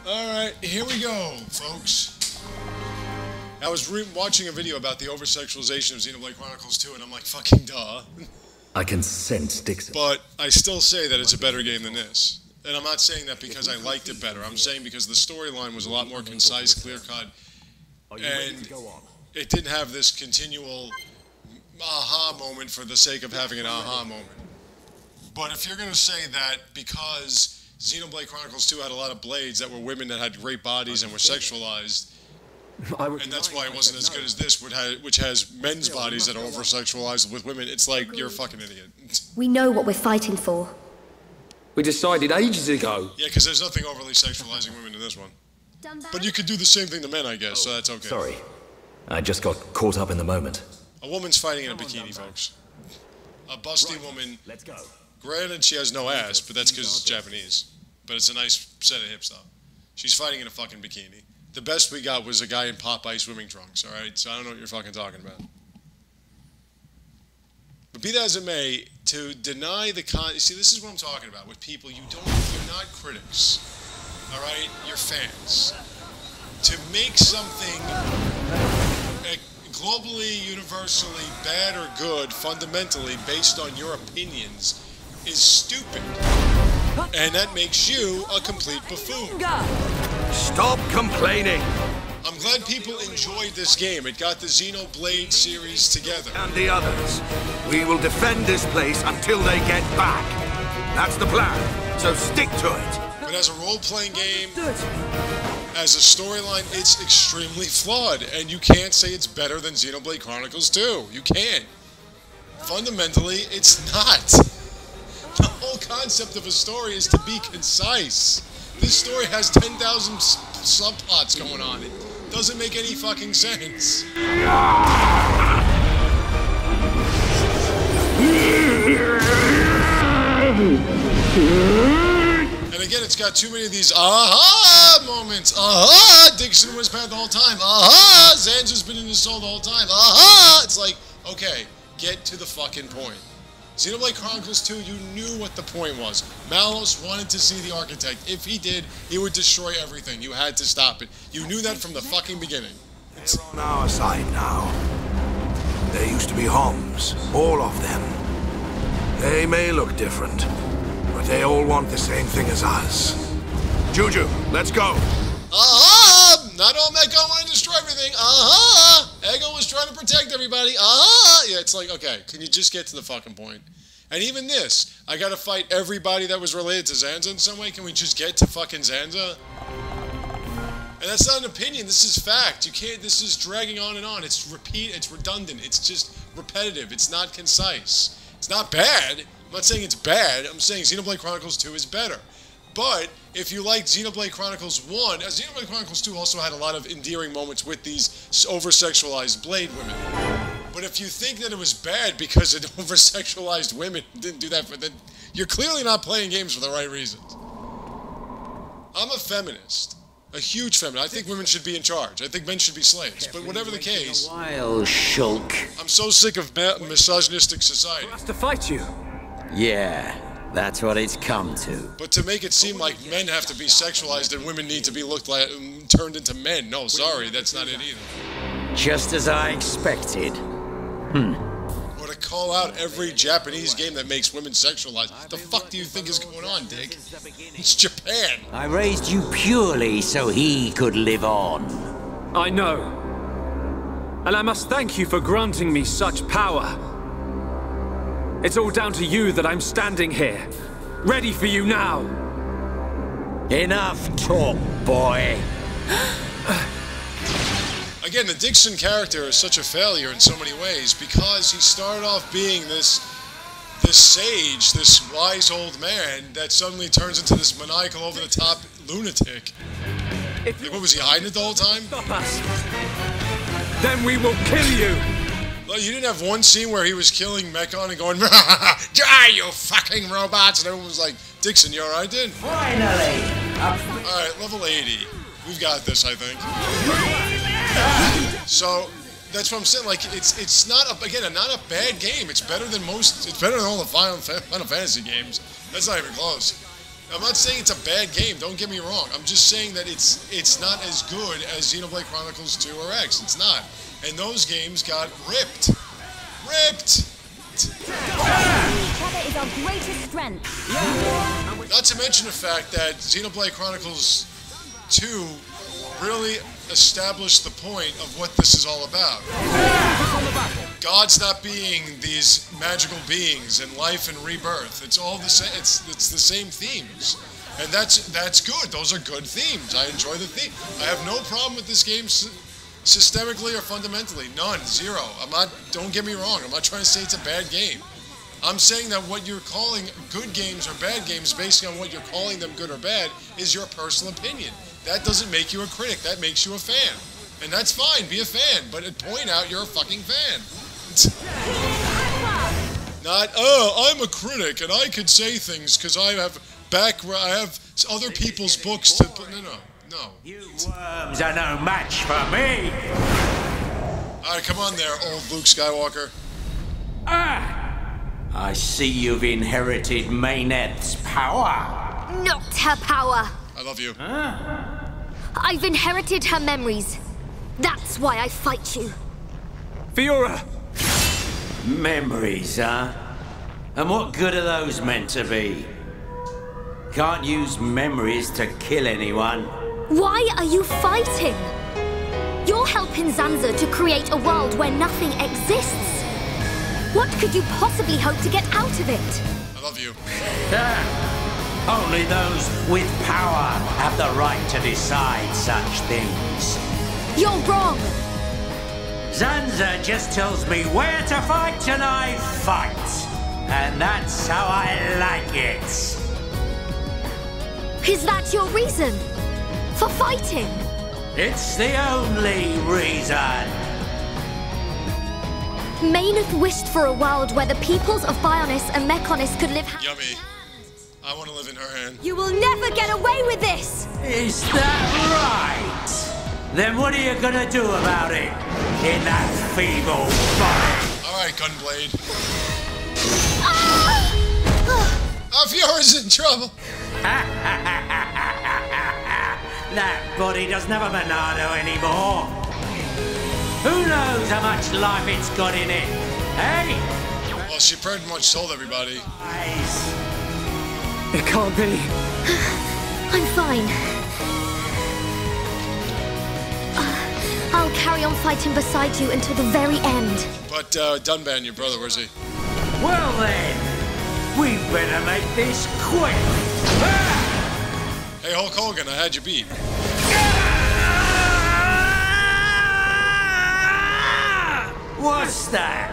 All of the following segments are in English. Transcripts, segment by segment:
Alright, here we go, folks. I was watching a video about the over-sexualization of Xenoblade Chronicles 2, and I'm like, fucking duh. I can sense Dickson. But I still say that it's a better game than this. And I'm not saying that because I liked it better. I'm saying because the storyline was a lot more concise, clear-cut, and it didn't have this continual aha moment for the sake of having an aha moment. But if you're going to say that because Xenoblade Chronicles 2 had a lot of blades that were women that had great bodies and were sexualized, and that's why it wasn't as good as this, which has men's bodies that are over-sexualized with women, it's like, you're a fucking idiot. We know what we're fighting for. We decided ages ago. Yeah, because there's nothing overly sexualizing women in this one. But you could do the same thing to men, I guess, so that's okay. Sorry. I just got caught up in the moment. A woman's fighting in a bikini, folks. A busty woman. Let's go. Granted, she has no ass, but that's because it's Japanese. But it's a nice set of hips, though. She's fighting in a fucking bikini. The best we got was a guy in Popeye swimming trunks, alright? So I don't know what you're fucking talking about. But be that as it may, to deny the see, this is what I'm talking about with people. You're not critics, alright? You're fans. To make something globally, universally, bad or good, fundamentally, based on your opinions, is stupid. And that makes you a complete buffoon. Stop complaining! I'm glad people enjoyed this game. It got the Xenoblade series together. And the others. We will defend this place until they get back. That's the plan, so stick to it. But as a role-playing game, as a storyline, it's extremely flawed. And you can't say it's better than Xenoblade Chronicles 2. You can't. Fundamentally, it's not. The whole concept of a story is to be concise. This story has 10,000 subplots going on. It doesn't make any fucking sense. And again, it's got too many of these aha moments. Aha! Dickson was bad the whole time. Aha! Zanza's been in his soul the whole time. Aha! It's like, okay, get to the fucking point. Xenoblade Chronicles 2, you knew what the point was. Malos wanted to see the architect. If he did, he would destroy everything. You had to stop it. You knew that from the fucking beginning. They're on our side now. There used to be Homs, all of them. They may look different, but they all want the same thing as us. Juju, let's go. Aha! Not all Mecha want to destroy everything. Aha! Ego was trying to protect everybody. Aha! Yeah, it's like, okay, can you just get to the fucking point? And even this, I gotta fight everybody that was related to Zanza in some way. Can we just get to fucking Zanza? And that's not an opinion, this is fact. You can't, this is dragging on and on. It's it's redundant, it's just repetitive, it's not concise. It's not bad. I'm not saying it's bad, I'm saying Xenoblade Chronicles 2 is better. But if you liked Xenoblade Chronicles 1, Xenoblade Chronicles 2 also had a lot of endearing moments with these over-sexualized blade women. But if you think that it was bad because it over-sexualized women, didn't do that, then you're clearly not playing games for the right reasons. I'm a feminist. A huge feminist. I think women should be in charge. I think men should be slaves. But whatever the case, Wild shulk. I'm so sick of misogynistic society. For us to fight you. Yeah. That's what it's come to. But to make it seem like men have to be sexualized and women need to be looked like turned into men, no, sorry, that's not it either. Just as I expected. Or to call out every Japanese game that makes women sexualized. The fuck do you think is going on, Dick? It's Japan. I raised you purely so he could live on. I know. And I must thank you for granting me such power. It's all down to you that I'm standing here, ready for you now. Enough talk, boy. Again, the Dickson character is such a failure in so many ways because he started off being this sage, this wise old man that suddenly turns into this maniacal, over-the-top lunatic. Like, what, was he hiding it the whole time? Stop us. Then we will kill you. Well, you didn't have one scene where he was killing Mechon and going, die, you fucking robots, and everyone was like, Dickson, you alright, dude? Finally! Alright, level 80. We've got this, I think. So, that's what I'm saying, like, it's not, not a bad game. It's better than all the Final Fantasy games. That's not even close. I'm not saying it's a bad game. Don't get me wrong. I'm just saying that it's not as good as Xenoblade Chronicles 2 or X. It's not. And those games got ripped. Ripped! Each other is our greatest strength. Not to mention the fact that Xenoblade Chronicles 2 really established the point of what this is all about. God's not being these magical beings and life and rebirth. It's all the same. It's the same themes, and that's good. Those are good themes. I enjoy the theme. I have no problem with this game systemically or fundamentally. None. Zero. I'm not. Don't get me wrong. I'm not trying to say it's a bad game. I'm saying that what you're calling good games or bad games, based on what you're calling them good or bad, is your personal opinion. That doesn't make you a critic. That makes you a fan. And that's fine. Be a fan. But point out you're a fucking fan. Not, oh, I'm a critic and I could say things because I have other people's books to... No. You worms are no match for me. Alright, come on there, old Luke Skywalker. I see you've inherited Mayneth's power. Not her power. I love you. I've inherited her memories. That's why I fight you. Fiora! Memories, huh? And what good are those meant to be? Can't use memories to kill anyone. Why are you fighting? You're helping Zanza to create a world where nothing exists. What could you possibly hope to get out of it? I love you. Only those with power have the right to decide such things. You're wrong. Zanza just tells me where to fight and I fight. And that's how I like it. Is that your reason for fighting? It's the only reason. Mayneth wished for a world where the peoples of Bionis and Mechonis could live happily. Yummy. I want to live in her hand. You will never get away with this! Is that right? Then what are you gonna do about it? In that feeble body? Alright, Gunblade. Oh, Fiora's in trouble. That body doesn't have a Monado anymore. Who knows how much life it's got in it? Hey? Well, she pretty much told everybody. Eyes. It can't be. I'm fine. I'll carry on fighting beside you until the very end. But, Dunban, your brother, where's he? Well then, we better make this quick. Hey, Hulk Hogan, I had you beat. What's that?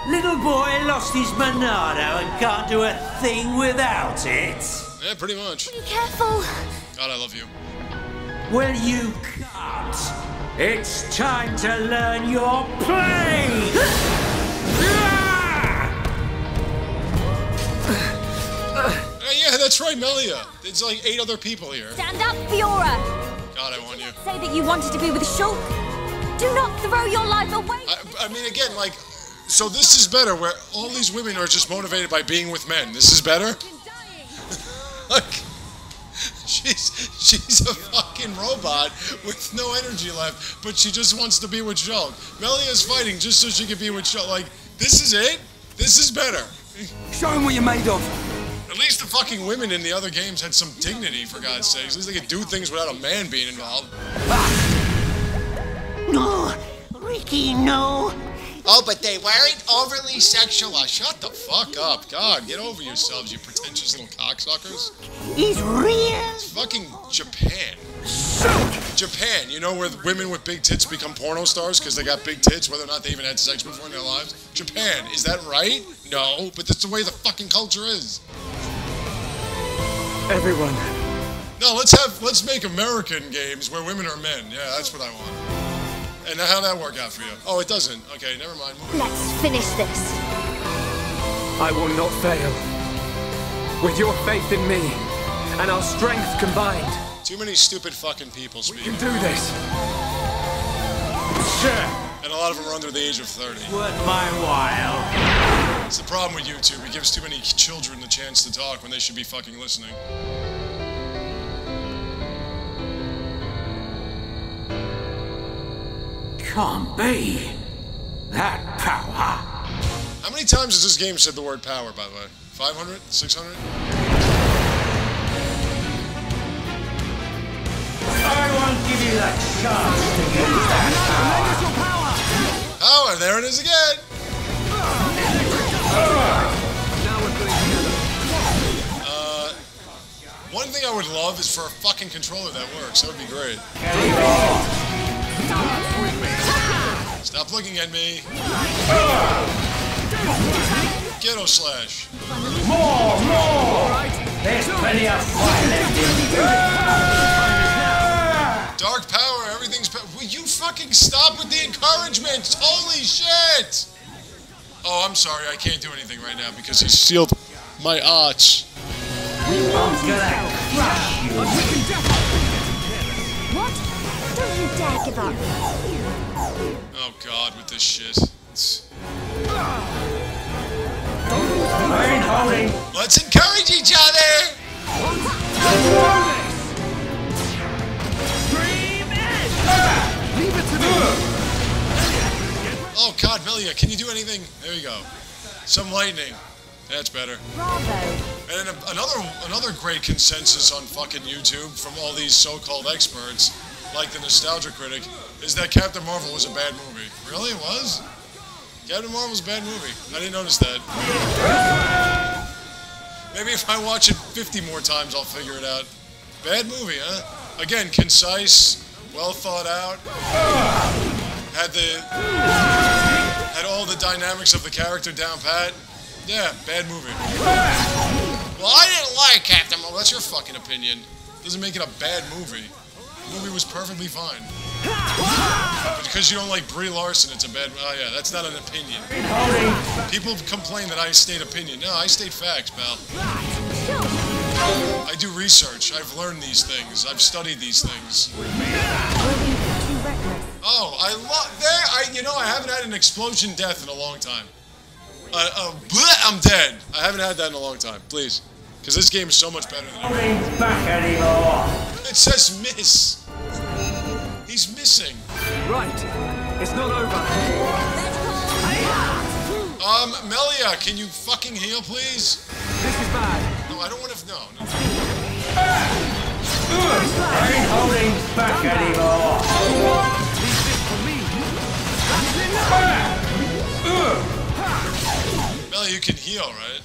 Little boy lost his Monado and can't do a thing without it? Yeah, pretty much. Be careful. God, I love you. Well, you can't. It's time to learn your place! Yeah, that's right, Melia. There's like 8 other people here. Stand up, Fiora. God, I want you. Say that you wanted to be with Shulk. Do not throw your life away. I mean, again, like, so this is better, where all these women are just motivated by being with men. This is better? Like, she's a fucking robot with no energy left, but she just wants to be with Shulk. Melia's fighting just so she can be with Shulk. Like, this is it? This is better. Show him what you're made of. At least the fucking women in the other games had some dignity, for God's sakes. At least they could do things without a man being involved. No, Ricky, no. Oh, but they weren't overly sexual. Shut the fuck up. God, get over yourselves, you pretentious little cocksuckers. He's real. It's fucking Japan. Japan, you know, where women with big tits become porno stars because they got big tits, whether or not they even had sex before in their lives? Japan, is that right? No, but that's the way the fucking culture is. Everyone. No, let's make American games where women are men. Yeah, that's what I want. And how'd that work out for you? Oh, it doesn't. Okay, never mind. Let's finish this. I will not fail. With your faith in me and our strength combined. Too many stupid fucking people speaking. We can do this. Sure. And a lot of them are under the age of 30. Worth my while. It's the problem with YouTube. It gives too many children the chance to talk when they should be fucking listening. Can't be. That power. How many times has this game said the word power, by the way? 500? 600? I won't give you that chance to use that power. Power, there it is again! One thing I would love is for a fucking controller that works. That would be great. Stop looking at me. Ghetto slash. More! There's plenty of fire left in you. Dark power, everything's will you fucking stop with the encouragement? Holy shit! Oh, I'm sorry, I can't do anything right now because he sealed my arch. I'm gonna crush you. What? Don't you dare give up. Oh god, with this shit. I ain't holding. Let's encourage each other! Leave it to me! Oh god, Melia, can you do anything? There you go. Some lightning. That's better. Bravo. And then another great consensus on fucking YouTube from all these so-called experts, like the Nostalgia Critic, is that Captain Marvel was a bad movie. Really, it was? Captain Marvel's a bad movie. I didn't notice that. Maybe if I watch it 50 more times, I'll figure it out. Bad movie, huh? Again, concise, well thought out. Had all the dynamics of the character down pat. Yeah, bad movie. Well, I didn't like Captain Marvel. That's your fucking opinion. Doesn't make it a bad movie. The movie was perfectly fine. But because you don't like Brie Larson, it's a bad... Oh, yeah, that's not an opinion. People complain that I state opinion. No, I state facts, pal. I do research. I've learned these things. I've studied these things. Oh, I love... You know, I haven't had an explosion death in a long time. I'm dead. I haven't had that in a long time. Please. Because this game is so much better than Ain't back anymore. It says miss. He's missing. Right. It's not over. Melia, can you fucking heal, please? This is bad. No, I don't want to... No. I ain't holding back anymore. Leave this for me. Melia, you can heal, right?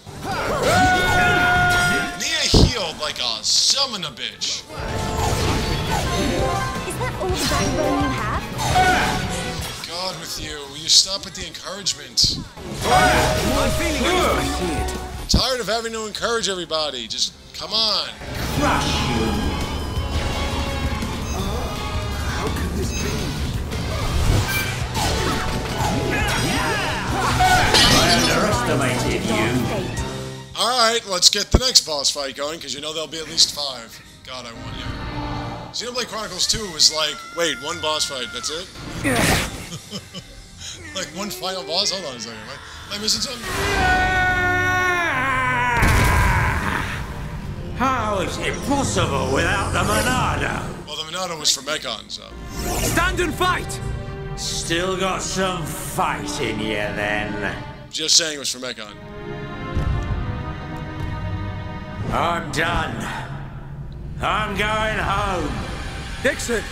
Nia healed like a summoner bitch. Is that all the backbone you have? God with you. Will you stop with the encouragement? I'm feeling it. I'm tired of having to encourage everybody. Just come on. Crush you. How could this be? I underestimated you. Alright, let's get the next boss fight going, because you know there'll be at least 5. God, I want you. Xenoblade Chronicles 2 was like, wait, one boss fight, that's it? Like one final boss? Hold on a second, am I missing something? How is it possible without the Monado? Well, the Monado was for Mechon, so... Stand and fight! Still got some fight in you then. Just saying it was for Mechon. I'm done. I'm going home. Dickson!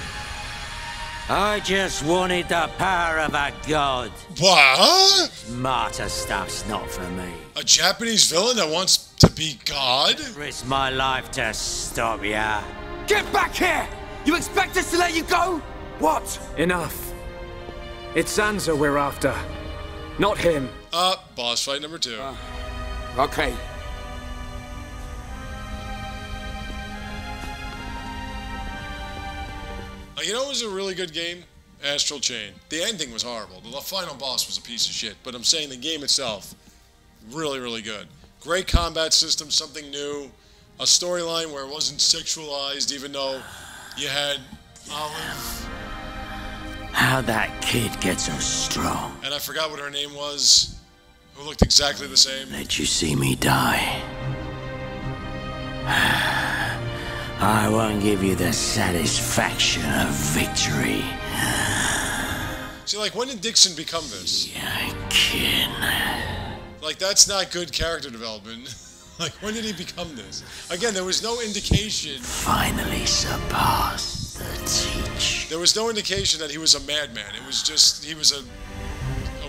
I just wanted the power of a god. What? Smarter stuff's not for me. A Japanese villain that wants to be God? Risk my life to stop ya. Get back here! You expect us to let you go? What? Enough. It's Sansa we're after. Not him. Boss fight number 2. Okay. You know it was a really good game? Astral Chain. The ending was horrible. The final boss was a piece of shit. But I'm saying the game itself, really, really good. Great combat system, something new. A storyline where it wasn't sexualized, even though you had Olive. How'd that kid get so strong? And I forgot what her name was. who looked exactly the same. Let you see me die. I won't give you the satisfaction of victory. See, like, when did Dickson become this? Kin. Like, that's not good character development. Like, when did he become this? Again, there was no indication. Finally surpassed the teach. There was no indication that he was a madman. It was just, he was a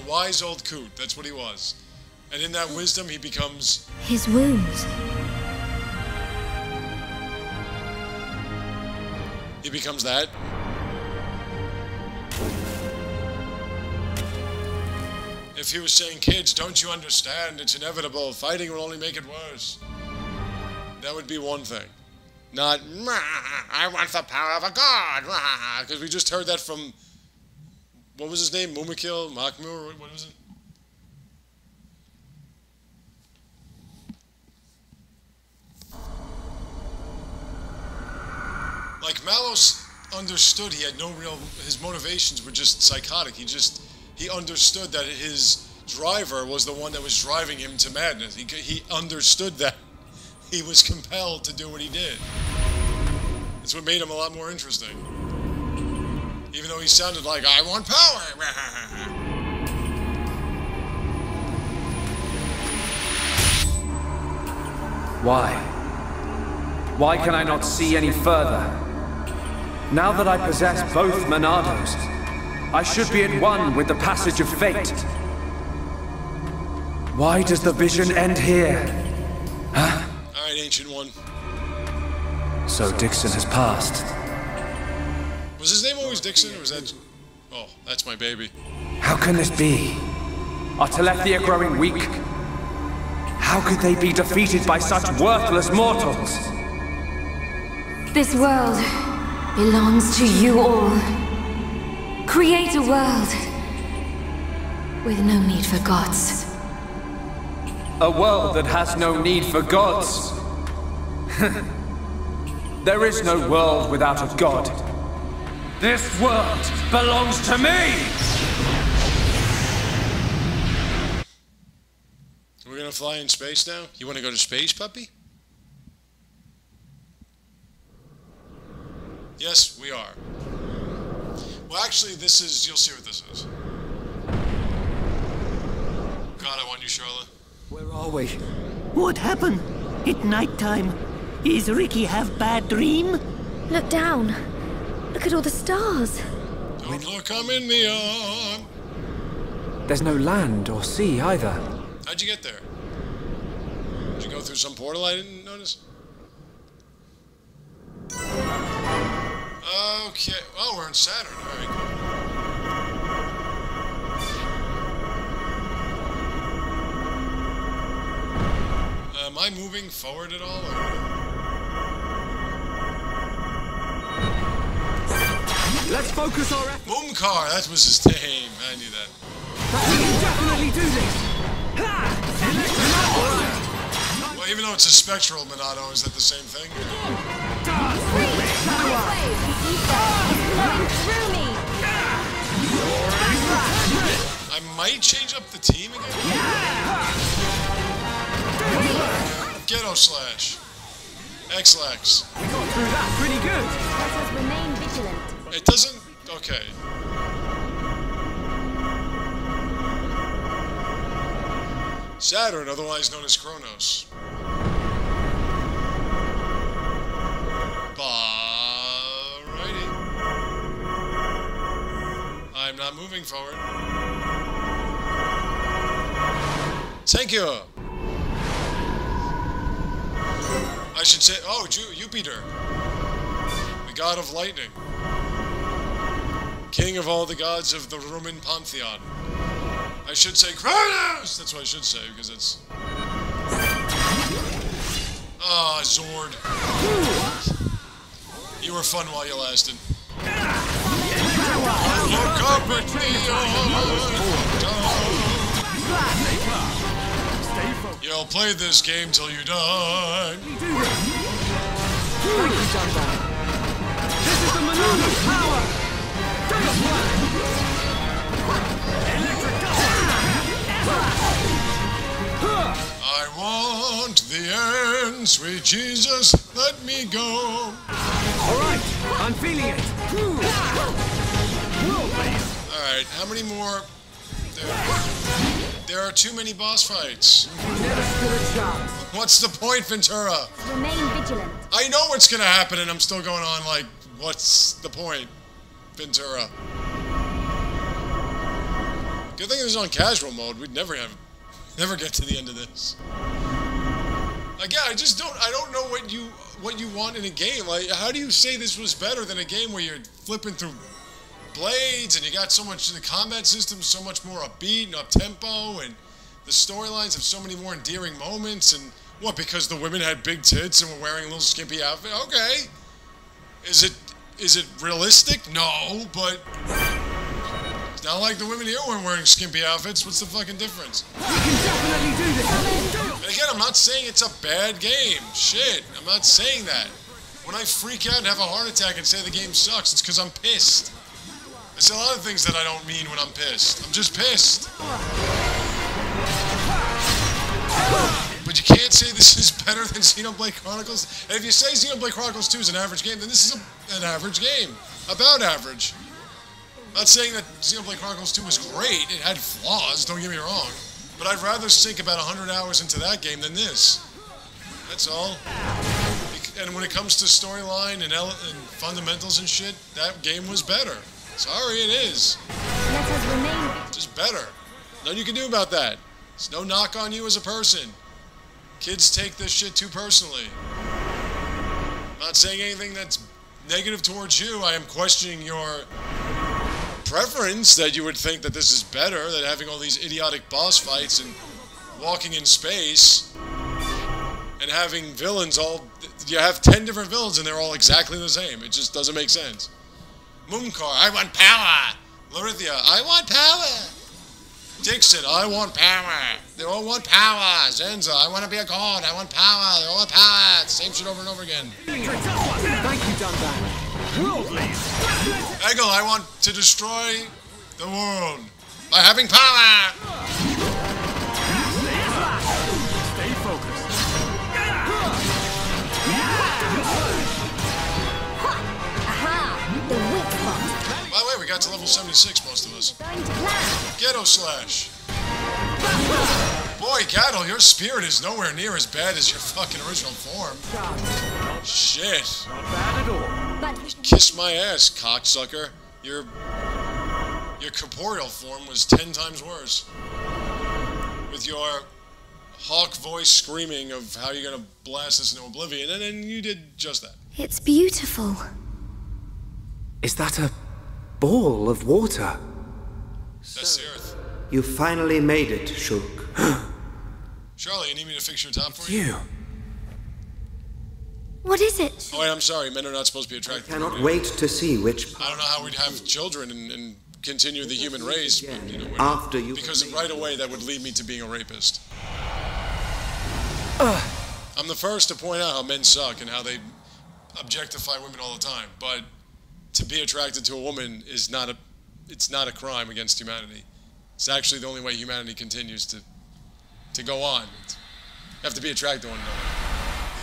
wise old coot. That's what he was. And in that wisdom, he becomes... His wounds. He becomes that. If he was saying, kids, don't you understand? It's inevitable. Fighting will only make it worse. That would be one thing. Not, I want the power of a god. Because we just heard that from, what was his name? Mumikil? Makmur? What was it? Like, Malos understood he had no real, his motivations were just psychotic. He understood that his driver was the one that was driving him to madness. He understood that. He was compelled to do what he did. That's what made him a lot more interesting. Even though he sounded like, I want power! Why? Why can I not see any further? Now that I possess both Monados, I should be at one with the passage of fate. Why does the vision end here? Huh? Alright, Ancient One. So Dickson has passed. Was his name always Dickson, or was that... Oh, that's my baby. How can this be? Are Telethia growing weak? How could they be defeated by such worthless mortals? This world belongs to you all. Create a world with no need for gods. A world that has no need for gods. There is no world without a god. This world belongs to me! We're gonna fly in space now? You wanna go to space, puppy? Yes, we are. Well, actually, this is... You'll see what this is. God, I want you, Charlotte. Where are we? What happened? It's nighttime. Is Ricky have bad dream? Look down. Look at all the stars. Don't look, I'm in the arm. There's no land or sea either. How'd you get there? Did you go through some portal I didn't notice? Okay. Oh, we're on Saturn. All right, cool. Am I moving forward at all? Let's focus our efforts. Moomkar, that was his name. I knew that. We can definitely do this. Well, even though it's a spectral Monado, is that the same thing? I might change up the team again. Ghetto Slash. X-Lax. We got through that pretty good. Let us remain vigilant. It doesn't... Okay. Saturn, otherwise known as Chronos. Alrighty. I'm not moving forward. Thank you. I should say, oh, Jupiter, the god of lightning, king of all the gods of the Roman pantheon. I should say Kronos! That's what I should say, because it's... Ah, Zord. You were fun while you lasted. Look up at me, you'll play this game till you die. Thank you, Junban. This is the Monolith's power! To the flag! Electric to the end. Sweet Jesus, let me go. Alright, I'm feeling it. Alright, how many more? There are too many boss fights. Never stood a chance. What's the point, Ventura? Remain vigilant. I know what's gonna happen and I'm still going on like, what's the point, Ventura? Good thing it was on casual mode. We'd never get to the end of this. Again, I don't know what you want in a game. Like, how do you say this was better than a game where you're flipping through blades and you got so much, the combat system so much more upbeat and up-tempo, and the storylines have so many more endearing moments, and what, because the women had big tits and were wearing a little skimpy outfit? Okay. Is it realistic? No, but it's not like the women here weren't wearing skimpy outfits. What's the fucking difference? We can definitely do this. And again, I'm not saying it's a bad game. Shit, I'm not saying that. When I freak out and have a heart attack and say the game sucks, it's because I'm pissed. I say a lot of things that I don't mean when I'm pissed. I'm just pissed. But you can't say this is better than Xenoblade Chronicles. And if you say Xenoblade Chronicles 2 is an average game, then this is an average game. About average. I'm not saying that Xenoblade Chronicles 2 was great. It had flaws, don't get me wrong. But I'd rather sink about 100 hours into that game than this. That's all. And when it comes to storyline and fundamentals and shit, that game was better. Sorry, it is. Let us remain. Just better. Nothing you can do about that. It's no knock on you as a person. Kids take this shit too personally. I'm not saying anything that's negative towards you. I am questioning your preference that you would think that this is better than having all these idiotic boss fights and walking in space and having villains all... You have 10 different villains and they're all exactly the same. It just doesn't make sense. Mooncar, I want power. Telethia, I want power. Dickson, I want power. They all want power. Zenza, I want to be a god. I want power. They all want power. Same shit over and over again. Thank you, Dunban. Eggle, I want to destroy the world by having power. Stay focused. The weak spot. By the way, we got to level 76, most of us. Going to plan. Ghetto Slash. Boy, Gatto, your spirit is nowhere near as bad as your fucking original form. Shit. Not bad at all. But Kiss my ass, cocksucker. Your corporeal form was 10 times worse. With your hawk voice screaming of how you're gonna blast us into oblivion, and then you did just that. it's beautiful. Is that a ball of water? That's the Earth. You finally made it, Shulk. Charlie, you need me to fix your top for you? You. What is it? Oh, wait, I'm sorry. Men are not supposed to be attracted. Cannot wait to see which... I don't know how we'd have children and continue the human race, but, you know, After you... because right away that would lead me to being a rapist. I'm the first to point out how men suck and how they objectify women all the time, but to be attracted to a woman is not a... It's not a crime against humanity. It's actually the only way humanity continues to go on. You have to be attracted to one another.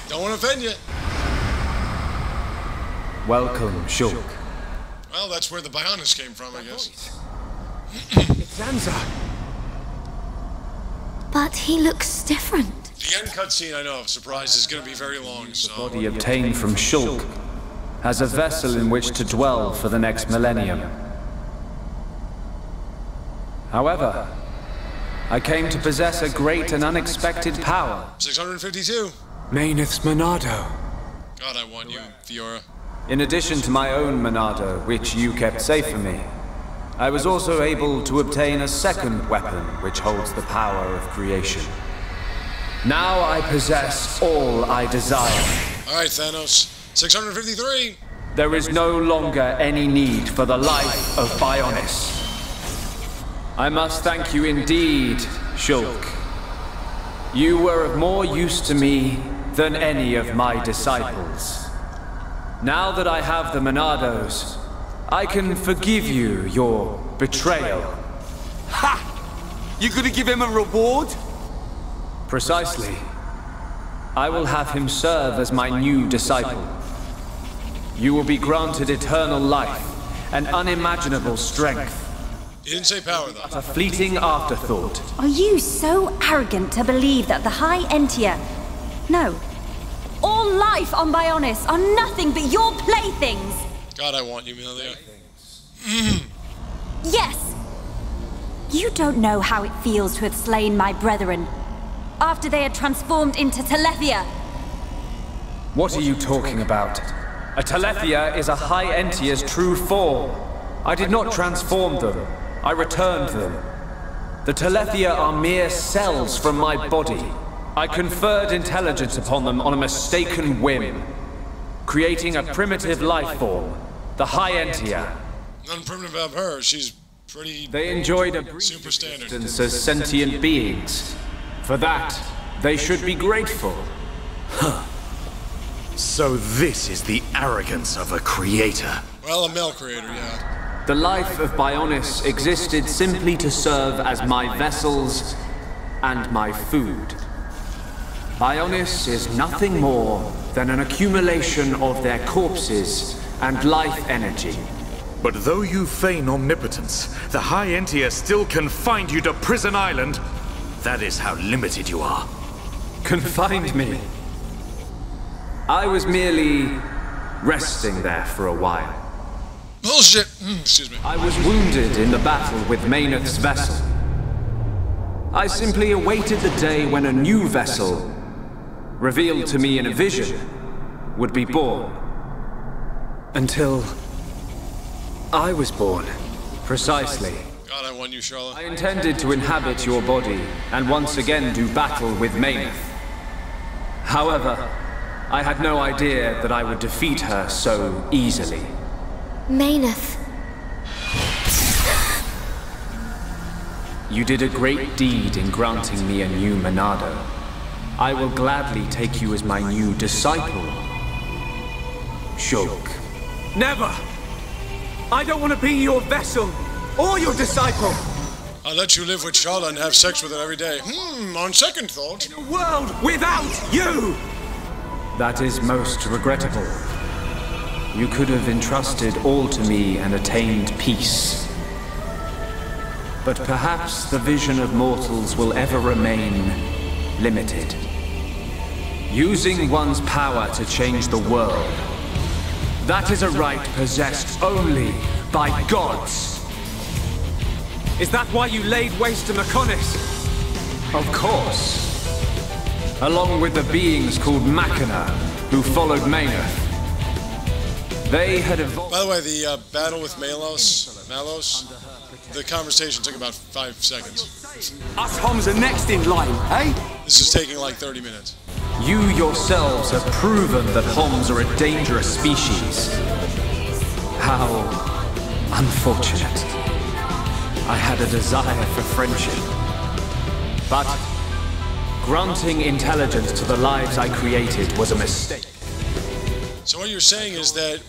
Don't want to offend you. Welcome, Shulk. Well, that's where the Bionis came from, I guess. It's Zanza. But he looks different. The end cutscene, I know, of Surprise is going to be very long, so... Body obtained from Shulk as a vessel in which to dwell for the next millennium. However, I came to possess a great and unexpected power. 652. Maineth's Monado. God, I want you, Fiora. In addition to my own Monado, which you kept safe for me, I was also able to obtain a second weapon which holds the power of creation. Now I possess all I desire. Alright, Thanos. 653. There is no longer any need for the life of Bionis. I must thank you indeed, Shulk. You were of more use to me than any of my disciples. Now that I have the Monados, I can forgive you your betrayal. Ha! You gonna give him a reward? Precisely. I will have him serve as my new disciple. You will be granted eternal life and unimaginable strength. You didn't say power, though. A fleeting afterthought. Are you so arrogant to believe that the High Entia... No. All life on Bionis are nothing but your playthings! God, I want you, Melia. Yes! You don't know how it feels to have slain my brethren, after they had transformed into Telethia. What are you talking about? A Telethia is a High Entia's true form. I did not transform them. I returned them. The Telethia are mere cells from my body. I conferred intelligence upon them on a mistaken whim, creating a primitive life form, the High Entia. Nothing primitive about her. She's pretty... They enjoyed a super standard as sentient beings. For that, they should be grateful. Huh. So this is the arrogance of a creator. Well, a male creator, yeah. The life of Bionis existed simply to serve as my vessels and my food. Bionis is nothing more than an accumulation of their corpses and life energy. But though you feign omnipotence, the High Entia still confined you to Prison Island. That is how limited you are. Confined me? I was merely resting there for a while. Bullshit! Excuse me. I was wounded in the battle with Monolith's vessel. I simply awaited the day when a new vessel, revealed to me in a vision, would be born. Until I was born. Precisely. God, I want you, Charlotte. I intended to inhabit your body and once again do battle with Monolith. However, I had no idea that I would defeat her so easily. Monolith. You did a great deed in granting me a new Monado. I will gladly take you as my new disciple, Shulk. Never! I don't want to be your vessel, or your disciple! I'll let you live with Charlotte and have sex with her every day. On second thought. In a world without you! That is most regrettable. You could have entrusted all to me and attained peace. But perhaps the vision of mortals will ever remain limited. Using one's power to change the world. That is a right possessed only by gods. Is that why you laid waste to Mechonis? Of course. Along with the beings called Machina, who followed Monolith. They had evolved... By the way, the battle with Malos, the conversation took about 5 seconds. Us Homs are next in line, eh? This is taking like 30 minutes. You yourselves have proven that Homs are a dangerous species. How unfortunate. I had a desire for friendship. But granting intelligence to the lives I created was a mistake. So what you're saying is that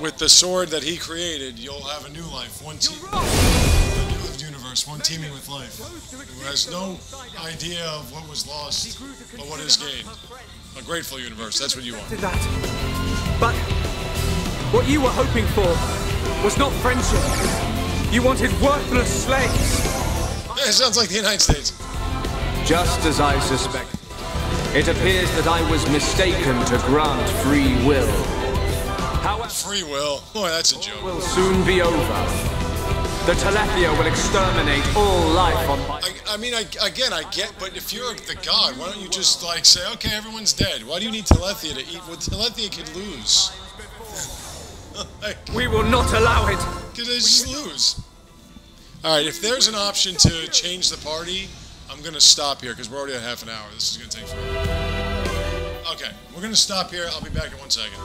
with the sword that he created, you'll have a new life, one team, a new universe, one teeming with life, who has no idea of what was lost, but what is gained. A grateful universe, that's what you want. But what you were hoping for was not friendship. You wanted worthless slaves. Yeah, it sounds like the United States. Just as I suspected. It appears that I was mistaken to grant free will. However, free will? Boy, that's a joke. Will soon be over. The Telethia will exterminate all life on my... I mean, I get, but if you're the god, why don't you just, like, say, okay, everyone's dead. Why do you need Telethia to eat? Well, Telethia could lose. Like, we will not allow it. Could they just lose? Alright, if there's an option to change the party, I'm going to stop here, because we're already at half an hour. This is going to take forever. Okay, we're going to stop here. I'll be back in 1 second.